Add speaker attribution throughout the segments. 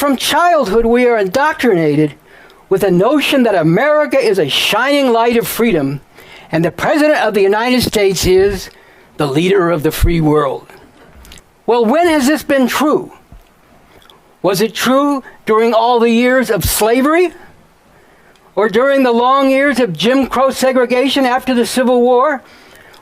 Speaker 1: from childhood we are indoctrinated with the notion that America is a shining light of freedom and the President of the United States is the leader of the free world. Well, when has this been true? Was it true during all the years of slavery? Or during the long years of Jim Crow segregation after the Civil War,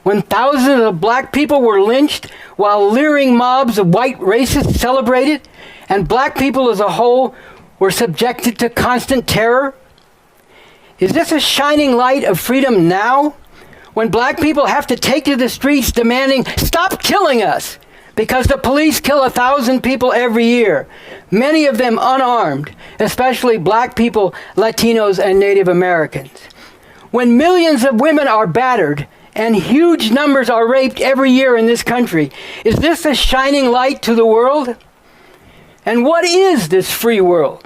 Speaker 1: when thousands of black people were lynched while leering mobs of white racists celebrated, and black people as a whole were subjected to constant terror? Is this a shining light of freedom now, when black people have to take to the streets demanding, "Stop killing us," because the police kill 1,000 people every year, many of them unarmed, especially black people, Latinos, and Native Americans? When millions of women are battered and huge numbers are raped every year in this country, is this a shining light to the world? And what is this free world?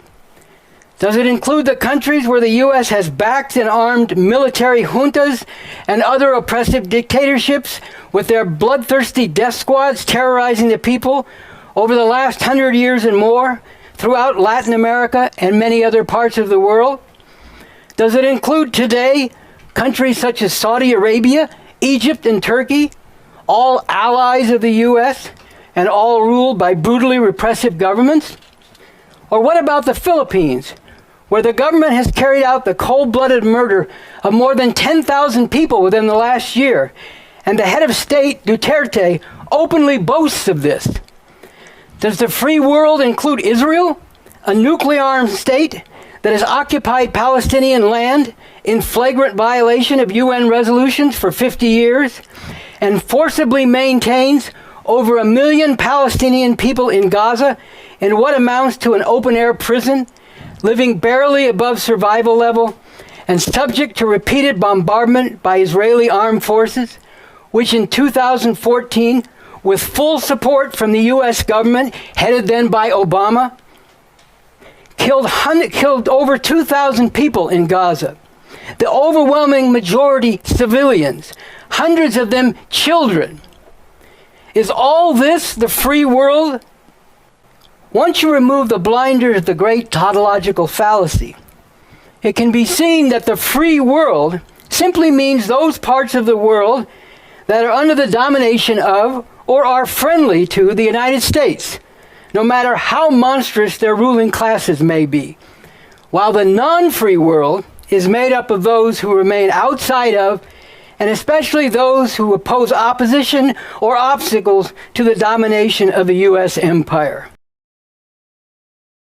Speaker 1: Does it include the countries where the U.S. has backed and armed military juntas and other oppressive dictatorships with their bloodthirsty death squads terrorizing the people over the last 100 years and more throughout Latin America and many other parts of the world? Does it include today countries such as Saudi Arabia, Egypt, and Turkey, all allies of the U.S. and all ruled by brutally repressive governments? Or what about the Philippines, where the government has carried out the cold-blooded murder of more than 10,000 people within the last year, and the head of state, Duterte, openly boasts of this? Does the free world include Israel, a nuclear-armed state that has occupied Palestinian land in flagrant violation of UN resolutions for 50 years, and forcibly maintains over 1 million Palestinian people in Gaza in what amounts to an open-air prison, living barely above survival level, and subject to repeated bombardment by Israeli armed forces, which in 2014, with full support from the U.S. government, headed then by Obama, killed over 2,000 people in Gaza. The overwhelming majority civilians, hundreds of them children. Is all this the free world? Once you remove the blinders of the great tautological fallacy, it can be seen that the free world simply means those parts of the world that are under the domination of or are friendly to the United States, no matter how monstrous their ruling classes may be, while the non-free world is made up of those who remain outside of, and especially those who oppose opposition or obstacles to the domination of the U.S. empire.